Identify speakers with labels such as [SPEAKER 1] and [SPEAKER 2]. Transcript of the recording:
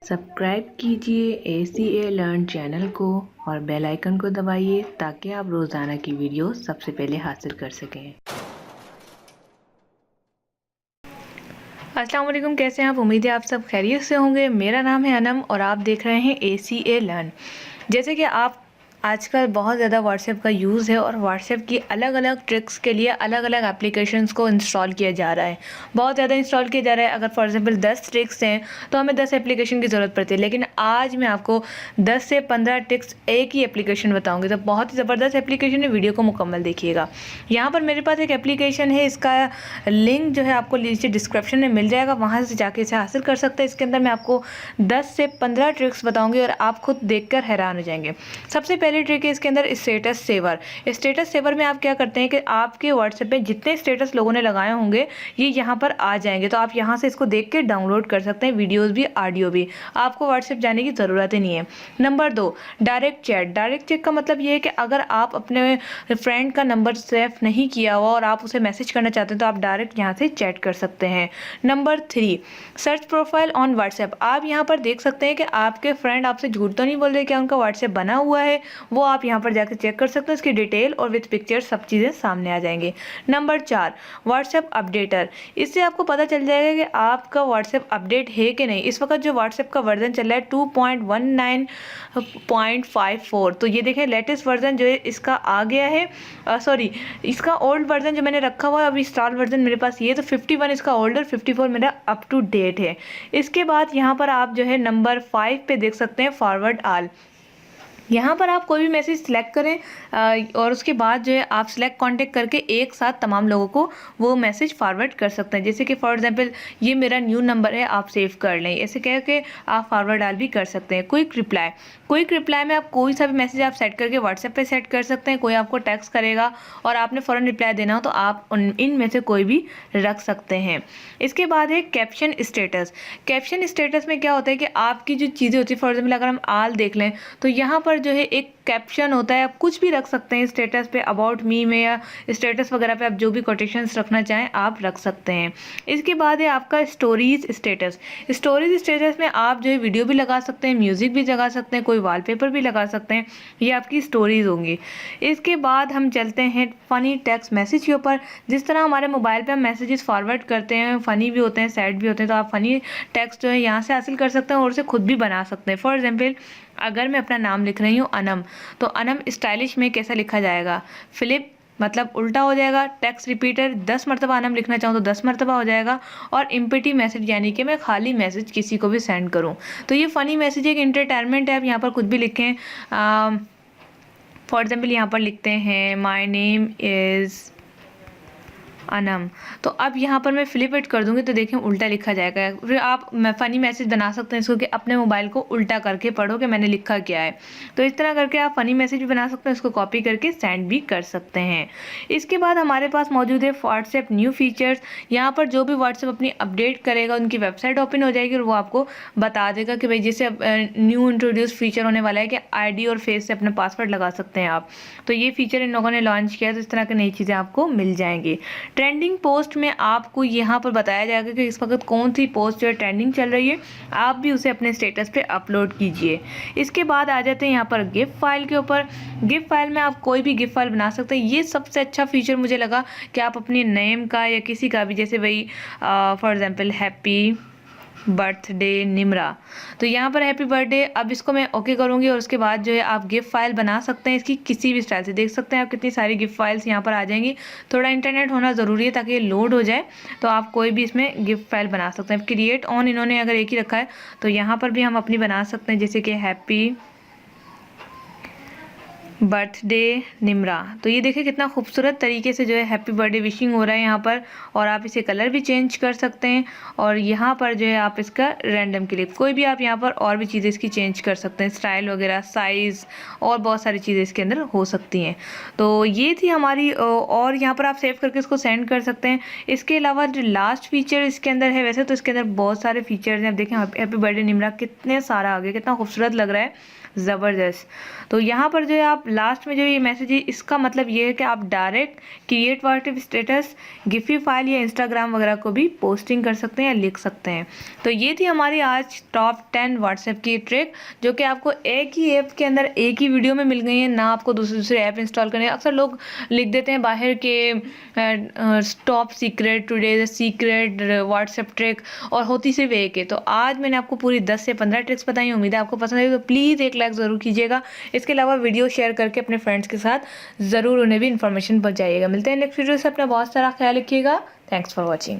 [SPEAKER 1] Subscribe कीजिए ACA learn channel को और बेल आइकन को दबाइए ताकि आप रोज़ाना की वीडियो सबसे पहले हासिल कर सकें। अस्सलाम वालेकुम, कैसे हैं आप? उम्मीद है आप सब खैरियत से होंगे। मेरा नाम है अनम और आप देख रहे हैं ACA लर्न। जैसे कि आप आजकल बहुत ज़्यादा व्हाट्सएप का यूज़ है और व्हाट्सएप की अलग अलग ट्रिक्स के लिए अलग अलग एप्लीकेशंस को इंस्टॉल किया जा रहा है, बहुत ज़्यादा इंस्टॉल किया जा रहा है। अगर फॉर एग्जांपल 10 ट्रिक्स हैं तो हमें 10 एप्लीकेशन की ज़रूरत पड़ती है, लेकिन आज मैं आपको 10 से 15 ट्रिक्स एक ही एप्लीकेशन बताऊँगी। तो बहुत ही ज़बरदस्त एप्लीकेशन है, वीडियो को मुकम्मल देखिएगा। यहाँ पर मेरे पास एक एप्लीकेशन है, इसका लिंक जो है आपको नीचे डिस्क्रिप्शन में मिल जाएगा, वहाँ से जाके इसे हासिल कर सकते हैं। इसके अंदर मैं आपको 10 से 15 ट्रिक्स बताऊँगी और आप खुद देख कर हैरान हो जाएंगे। सबसे पहले ट्रिक है इसके अंदर स्टेटस सेवर। स्टेटस सेवर में आप क्या करते हैं कि आपके व्हाट्सएप पे जितने स्टेटस लोगों ने लगाए होंगे ये यहाँ पर आ जाएंगे, तो आप यहाँ से इसको देख के डाउनलोड कर सकते हैं, वीडियोस भी ऑडियो भी। आपको व्हाट्सएप जाने की ज़रूरत ही नहीं है। Number 2, direct chat. Direct chat का मतलब ये है कि अगर आप अपने फ्रेंड का नंबर सेव नहीं किया हुआ और आप उसे मैसेज करना चाहते हैं तो आप डायरेक्ट यहाँ से चैट कर सकते हैं। Number 3, search profile on WhatsApp. आप यहाँ पर देख सकते हैं कि आपके फ्रेंड आपसे झूठ तो नहीं बोल रहे, क्या उनका व्हाट्सएप बना हुआ है, वो आप यहाँ पर जाकर चेक कर सकते हैं। इसकी डिटेल और विद पिक्चर सब चीज़ें सामने आ जाएंगी। Number 4, WhatsApp updater. इससे आपको पता चल जाएगा कि आपका व्हाट्सएप अपडेट है कि नहीं। इस वक्त जो व्हाट्सएप का वर्जन चल रहा है 2.19.54, तो ये देखें लेटेस्ट वर्जन जो है इसका आ गया है। सॉरी, इसका ओल्ड वर्जन जो मैंने रखा हुआ है अभी इंस्टॉल वर्जन मेरे पास ये, तो 51 इसका ओल्ड और 54 मेरा अप टू डेट है। इसके बाद यहाँ पर आप जो है नंबर 5 पे देख सकते हैं फॉरवर्ड ऑल। यहाँ पर आप कोई भी मैसेज सिलेक्ट करें और उसके बाद जो है आप सिलेक्ट कांटेक्ट करके एक साथ तमाम लोगों को वो मैसेज फॉरवर्ड कर सकते हैं। जैसे कि फॉर एग्जांपल ये मेरा न्यू नंबर है, आप सेव कर लें, ऐसे कह के आप फॉरवर्ड डाल भी कर सकते हैं। Quick reply. क्विक रिप्लाई में आप कोई सा भी मैसेज आप सेट करके व्हाट्सएप पे सेट कर सकते हैं। कोई आपको टेक्स्ट करेगा और आपने फ़ौरन रिप्लाई देना हो तो आप इनमें से कोई भी रख सकते हैं। इसके बाद है कैप्शन स्टेटस। कैप्शन स्टेटस में क्या होता है कि आपकी जो चीज़ें होती है, फॉर एग्जाम्पल अगर हम आल देख लें तो यहाँ पर जो है एक कैप्शन होता है, आप कुछ भी रख सकते हैं स्टेटस पे, अबाउट मी में या स्टेटस वगैरह पे आप जो भी कोटेशंस रखना चाहें आप रख सकते हैं। इसके बाद है आपका स्टोरीज स्टेटस। स्टोरीज स्टेटस में आप जो है वीडियो भी लगा सकते हैं, म्यूज़िक भी लगा सकते हैं, कोई वॉलपेपर भी लगा सकते हैं, ये आपकी स्टोरीज होंगी। इसके बाद हम चलते हैं फ़नी टेक्स्ट मैसेज के ऊपर। जिस तरह हमारे मोबाइल पर हम मैसेजेस फॉरवर्ड करते हैं, फ़नी भी होते हैं, सैड भी होते हैं, तो आप फ़नी टेक्स्ट जो है यहाँ से हासिल कर सकते हैं और उसे खुद भी बना सकते हैं। फॉर एग्जाम्पल अगर मैं अपना नाम लिख रही हूँ अनम, तो अनम स्टाइलिश में कैसा लिखा जाएगा? फ्लिप मतलब उल्टा हो जाएगा। टेक्स्ट रिपीटर 10 मरतबा अनम लिखना चाहूँ तो 10 मरतबा हो जाएगा। और इम्पटी मैसेज यानी कि मैं खाली मैसेज किसी को भी सेंड करूँ। तो ये फ़नी मैसेज एक इंटरटेनमेंट है, आप यहाँ पर कुछ भी लिखें। फॉर एग्जाम्पल यहाँ पर लिखते हैं माई नेम इज़ अनम, तो अब यहाँ पर मैं फ्लिप इट कर दूँगी तो देखें उल्टा लिखा जाएगा। फिर आप फ़नी मैसेज बना सकते हैं इसको कि अपने मोबाइल को उल्टा करके पढ़ो कि मैंने लिखा क्या है। तो इस तरह करके आप फ़नी मैसेज भी बना सकते हैं, इसको कॉपी करके सेंड भी कर सकते हैं। इसके बाद हमारे पास मौजूद है व्हाट्सएप न्यू फीचर्स। यहाँ पर जो भी व्हाट्सएप अपनी अपडेट करेगा उनकी वेबसाइट ओपन हो जाएगी और वो आपको बता देगा कि भाई जैसे न्यू इंट्रोड्यूस फीचर होने वाला है कि ID और फेस से अपना पासवर्ड लगा सकते हैं आप। तो ये फीचर इन लोगों ने लॉन्च किया, तो इस तरह की नई चीज़ें आपको मिल जाएंगी। ट्रेंडिंग पोस्ट में आपको यहाँ पर बताया जाएगा कि इस वक्त कौन सी पोस्ट जो है ट्रेंडिंग चल रही है, आप भी उसे अपने स्टेटस पे अपलोड कीजिए। इसके बाद आ जाते हैं यहाँ पर गिफ फाइल के ऊपर। गिफ फाइल में आप कोई भी गिफ फाइल बना सकते हैं। ये सबसे अच्छा फीचर मुझे लगा कि आप अपने नेम का या किसी का भी, जैसे भाई for example happy birthday Nimra, तो यहाँ पर हैप्पी बर्थडे, अब इसको मैं ओके करूँगी और उसके बाद जो है आप गिफ्ट फाइल बना सकते हैं इसकी किसी भी स्टाइल से। देख सकते हैं आप कितनी सारी गिफ्ट फाइल्स यहाँ पर आ जाएंगी। थोड़ा इंटरनेट होना ज़रूरी है ताकि ये लोड हो जाए, तो आप कोई भी इसमें गिफ्ट फाइल बना सकते हैं। क्रिएट ऑन इन्होंने अगर एक ही रखा है तो यहाँ पर भी हम अपनी बना सकते हैं, जैसे कि हैप्पी बर्थडे निमरा। तो ये देखिए कितना खूबसूरत तरीके से जो है हैप्पी बर्थडे विशिंग हो रहा है यहाँ पर, और आप इसे कलर भी चेंज कर सकते हैं। और यहाँ पर जो है आप इसका रैंडम क्लिप, कोई भी आप यहाँ पर और भी चीज़ें इसकी चेंज कर सकते हैं, स्टाइल वगैरह, साइज़ और बहुत सारी चीज़ें इसके अंदर हो सकती हैं। तो ये थी हमारी, और यहाँ पर आप सेव करके इसको सेंड कर सकते हैं। इसके अलावा जो लास्ट फीचर इसके अंदर है, वैसे तो इसके अंदर बहुत सारे फीचर्स हैं। आप देखें हैप्पी बर्थडे निमरा कितने सारा आ गया, कितना खूबसूरत लग रहा है, ज़बरदस्त। तो यहाँ पर जो है आप लास्ट में जो ये मैसेज है इसका मतलब ये है कि आप direct create WhatsApp status, Giphy file या इंस्टाग्राम वगैरह को भी पोस्टिंग कर सकते हैं या लिख सकते हैं। तो ये थी हमारी आज टॉप 10 व्हाट्सएप की ट्रिक, जो कि आपको एक ही ऐप के अंदर एक ही वीडियो में मिल गई है, ना आपको दूसरे दूसरे ऐप इंस्टॉल करने। अक्सर लोग लिख देते हैं बाहर के top secret, today secret WhatsApp trick, और होती सिर्फ एक है। तो आज मैंने आपको पूरी 10 से 15 ट्रिक्स बताई। उम्मीद है आपको पसंद आई, तो प्लीज़ एक लाइक ज़रूर कीजिएगा। इसके अलावा वीडियो शेयर करके अपने फ्रेंड्स के साथ ज़रूर उन्हें भी इन्फॉर्मेशन पहुँचाइएगा। मिलते हैं नेक्स्ट वीडियो से। अपना बहुत सारा ख्याल रखिएगा। Thanks for watching.